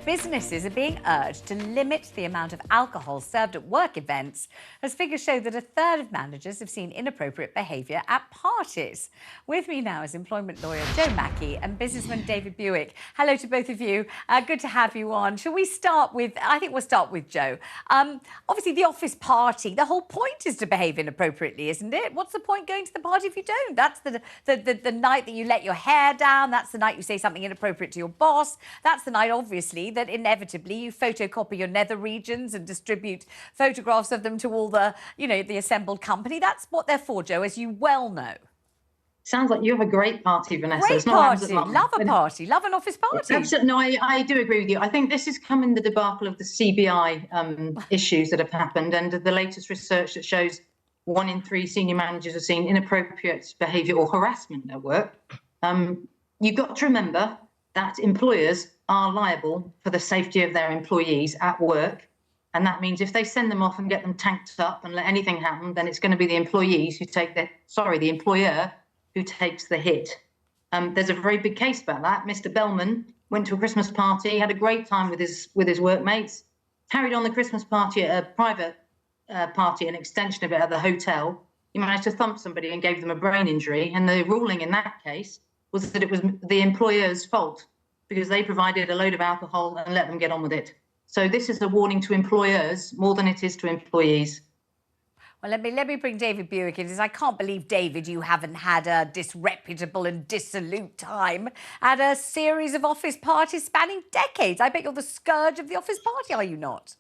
businesses are being urged to limit the amount of alcohol served at work events, as figures show that a third of managers have seen inappropriate behaviour at parties. With me now is employment lawyer Joe Mackey and businessman David Buick. Hello to both of you. Good to have you on. Shall we start with, I think we'll start with Joe. Obviously, the office party, the whole point is to behave inappropriately, isn't it? What's the point going to the party if you don't? That's the night that you let your hair down. That's the night you say something inappropriate to your boss. That's the night, obviously, that inevitably you photocopy your nether regions and distribute photographs of them to all the, the assembled company. That's what they're for, Joe, as you well know. Sounds like you have a great party, Vanessa. Great party. Love a party. Love an office party. Absolutely. No, I do agree with you. I think this is coming the debacle of the CBI issues that have happened, and the latest research that shows 1 in 3 senior managers are seeing inappropriate behaviour or harassment at work. You've got to remember that employers are liable for the safety of their employees at work. And that means if they send them off and get them tanked up and let anything happen, then it's going to be the employees who take the employer who takes the hit. There's a very big case about that. Mr. Bellman went to a Christmas party, had a great time with his workmates, carried on the Christmas party at a private party, an extension of it at the hotel. He managed to thump somebody and gave them a brain injury. And the ruling in that case was that it was the employer's fault because they provided a load of alcohol and let them get on with it. So this is a warning to employers more than it is to employees. Well, let me bring David Buick in. I can't believe, David, you haven't had a disreputable and dissolute time at a series of office parties spanning decades. I bet you're the scourge of the office party, are you not?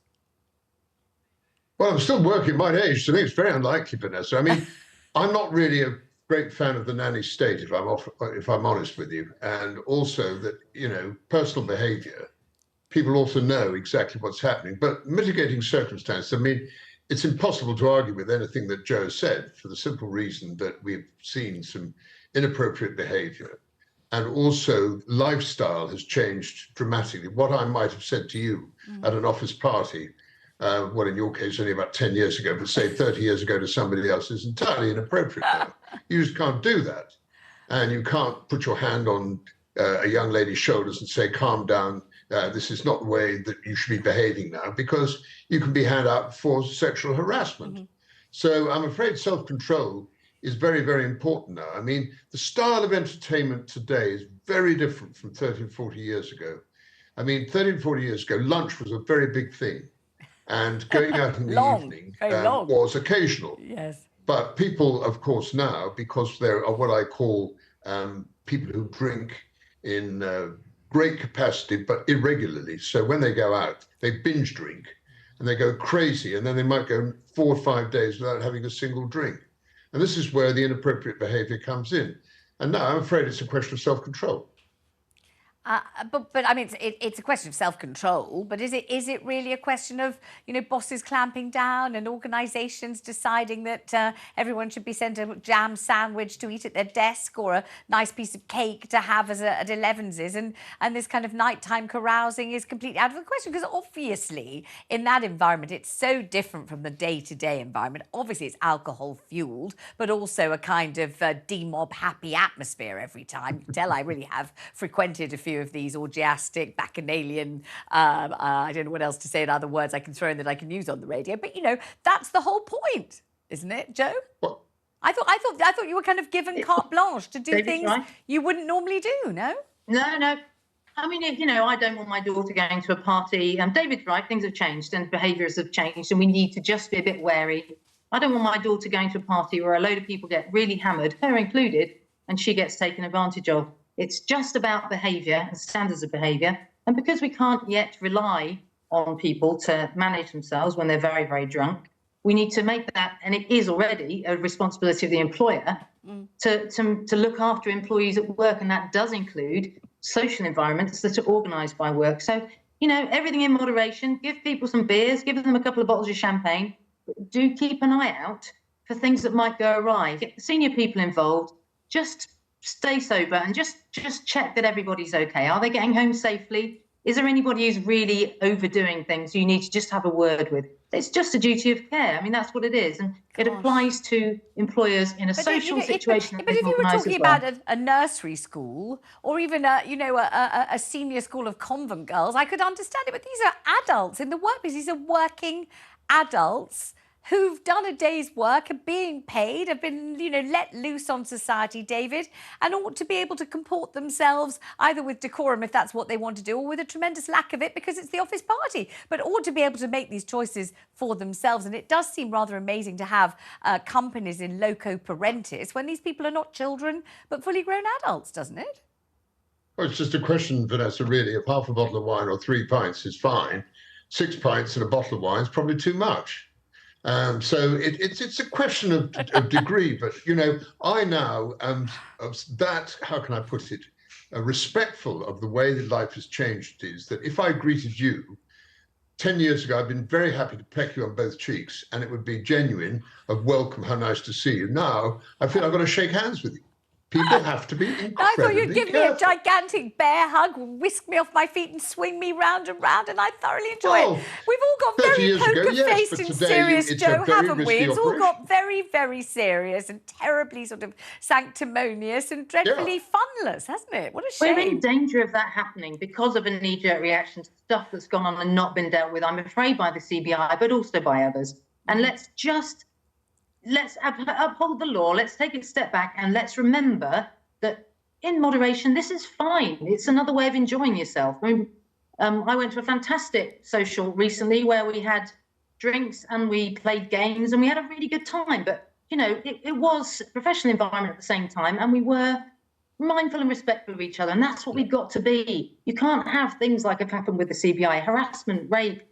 Well, I'm still working my age, so I think it's very unlikely, Vanessa. I mean, I'm not really a great fan of the nanny state, if I'm honest with you. And also that, personal behaviour, people also know exactly what's happening. But mitigating circumstances, I mean, it's impossible to argue with anything that Joe said for the simple reason that we've seen some inappropriate behaviour. And also lifestyle has changed dramatically. What I might have said to you at an office party, well, in your case, only about 10 years ago, but say 30 years ago to somebody else is entirely inappropriate now. You just can't do that. And you can't put your hand on a young lady's shoulders and say, calm down, this is not the way that you should be behaving now, because you can be had out for sexual harassment. So I'm afraid self-control is very, very important now. I mean, the style of entertainment today is very different from 30 or 40 years ago. I mean, 30 and 40 years ago, lunch was a very big thing. And going out in the evening was occasional. Yes. But people, of course, now, because there are what I call people who drink in great capacity, but irregularly. So when they go out, they binge drink and they go crazy. And then they might go 4 or 5 days without having a single drink. And this is where the inappropriate behavior comes in. And now I'm afraid it's a question of self-control. But I mean, it's a question of self-control. But is it really a question of bosses clamping down and organisations deciding that everyone should be sent a jam sandwich to eat at their desk or a nice piece of cake to have at 11's, and this kind of nighttime carousing is completely out of the question? Because obviously in that environment it's so different from the day-to-day environment. Obviously it's alcohol fuelled, but also a kind of demob happy atmosphere every time. You can tell I really have frequented a few of these orgiastic, bacchanalian, I don't know what else to say in other words I can throw in that I can use on the radio. But, that's the whole point, isn't it, Joe? What? I thought you were kind of given carte blanche to do things you wouldn't normally do, no? No. I mean, I don't want my daughter going to a party. David's right, things have changed and behaviours have changed and we need to just be a bit wary. I don't want my daughter going to a party where a load of people get really hammered, her included, and she gets taken advantage of. It's just about behaviour and standards of behaviour. And because we can't yet rely on people to manage themselves when they're very, very drunk, we need to make that, and it is already a responsibility of the employer to look after employees at work. And that does include social environments that are organised by work. So, everything in moderation, give people some beers, give them a couple of bottles of champagne. But do keep an eye out for things that might go awry. Get the senior people involved, just stay sober and just check that everybody's okay. Are they getting home safely? Is there anybody who's really overdoing things you need to just have a word with? It's just a duty of care. I mean, that's what it is. And it Gosh. applies to employers in a But social situation that but they've if you were organised talking as well. about a nursery school or even a senior school of convent girls, I could understand it. But these are adults in the workplace. These are working adults who've done a day's work, are being paid, have been, let loose on society, David, and ought to be able to comport themselves either with decorum, if that's what they want to do, or with a tremendous lack of it because it's the office party, but ought to be able to make these choices for themselves. And it does seem rather amazing to have companies in loco parentis when these people are not children, but fully grown adults, doesn't it? Well, it's just a question, Vanessa, really, if half a bottle of wine or 3 pints is fine, 6 pints and a bottle of wine is probably too much. So it's a question of degree, but I now am that, how can I put it, respectful of the way that life has changed. Is that if I greeted you 10 years ago, I'd been very happy to peck you on both cheeks, and it would be genuine of welcome, how nice to see you. Now I feel I've got to shake hands with you. People have to be incredibly I thought you'd give me a careful. gigantic bear hug, whisk me off my feet and swing me round and round, and I thoroughly enjoy Well, it. We've all got 30 very years ago, yes, poker-faced but and today serious, it's a Joe, very haven't we? risky It's all operation. got very, very serious and terribly sort of sanctimonious and dreadfully funless, hasn't it? What a shame. We're in danger of that happening because of a knee-jerk reaction to stuff that's gone on and not been dealt with, I'm afraid, by the CBI, but also by others. And let's uphold the law. Let's take a step back and let's remember that in moderation, this is fine. It's another way of enjoying yourself. I mean, I went to a fantastic social recently where we had drinks and we played games and we had a really good time. But, it was a professional environment at the same time, and we were mindful and respectful of each other. And that's what we've got to be. You can't have things like have happened with the CBI, harassment, rape,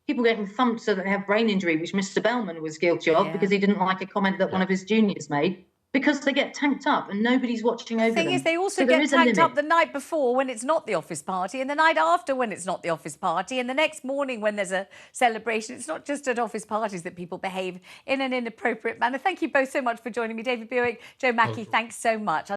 people getting thumped so that they have brain injury, which Mr. Bellman was guilty of because he didn't like a comment that one of his juniors made, because they get tanked up and nobody's watching over them. The thing is, they also So there get is a tanked up limit. the night before when it's not the office party, and the night after when it's not the office party, and the next morning when there's a celebration. It's not just at office parties that people behave in an inappropriate manner. Thank you both so much for joining me. David Buick, Joe Mackey, thanks so much.